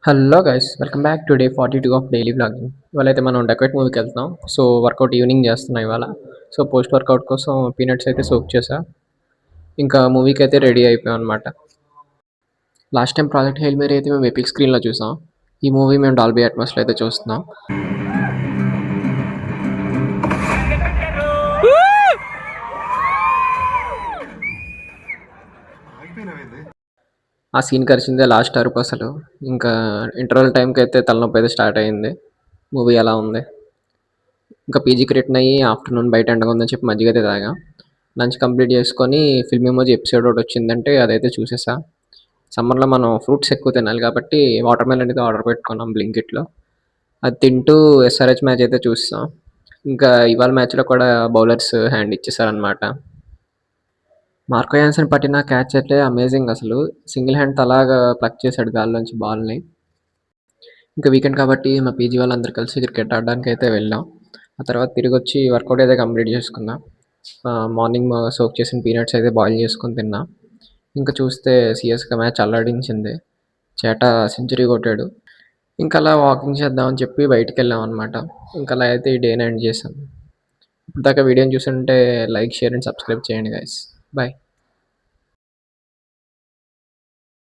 Hello guys, welcome back to day 42 of daily vlogging. ఇవాళ అయితే మనం డెకరేట్ మూవీకి వెళ్తున్నాం. సో వర్కౌట్ ఈవినింగ్ చేస్తున్నాం ఇవాళ. సో పోస్ట్ వర్కౌట్ కోసం పీనట్స్ అయితే సోక్ చేసా. ఇంకా మూవీకి అయితే రెడీ అయిపోయాం అనమాట. Last time project Hail Mary అయితే మేము ఎపిక్ స్క్రీన్లో చూసాం. ఈ మూవీ మేము డాల్బీ అట్మాస్లో అయితే చూస్తున్నాం. ఆ సీన్ కలిసిందే లాస్ట్ అరుపు అసలు. ఇంకా ఇంటర్వల్ టైంకి అయితే తలనొప్పి అయితే స్టార్ట్ అయింది. మూవీ ఎలా ఉంది. ఇంకా పీజీకి రిటర్న్ అయ్యి ఆఫ్టర్నూన్ బయట ఎండగా ఉందని చెప్పి మజ్జిగ అయితే తాగా. లంచ్ కంప్లీట్ చేసుకొని ఫిల్మ్ ఎమోజీ ఎపిసోడ్ ఒకటి వచ్చిందంటే అదైతే చూసేసా. సమ్మర్లో మనం ఫ్రూట్స్ ఎక్కువ తినాలి కాబట్టి వాటర్ మెలన్ అయితే ఆర్డర్ పెట్టుకున్నాం బ్లింకిట్లో. అది తింటూ ఎస్ఆర్హెచ్ మ్యాచ్ అయితే చూస్తాం. ఇంకా ఇవాళ మ్యాచ్లో కూడా బౌలర్స్ హ్యాండ్ ఇచ్చేసారనమాట. మార్కో యాన్సన్ పట్టిన క్యాచ్ అయితే అమేజింగ్ అసలు. సింగిల్ హ్యాండ్ అలాగా ప్లక్ చేశాడు గాల్లోంచి బాల్ని. ఇంకా వీకెండ్ కాబట్టి మా పీజీ వాళ్ళందరూ కలిసి క్రికెట్ ఆడడానికి అయితే వెళ్ళాం. ఆ తర్వాత తిరిగి వచ్చి వర్కౌట్ అయితే కంప్లీట్ చేసుకున్నా. మార్నింగ్ సోక్ చేసిన పీనట్స్ అయితే బాయిల్ చేసుకొని తిన్నా. ఇంకా చూస్తే సిఎస్కే మ్యాచ్ అల్లాడించింది. చేట సెంచరీ కొట్టాడు. ఇంకా అలా వాకింగ్ చేద్దామని చెప్పి బయటికి వెళ్ళాం అనమాట. ఇంకా అలా అయితే ఈ డేని ఎండ్ చేసాం. ఇప్పుడు దాకా వీడియోని చూస్తుంటే లైక్, షేర్ అండ్ సబ్స్క్రైబ్ చేయండి గైస్. బాయ్.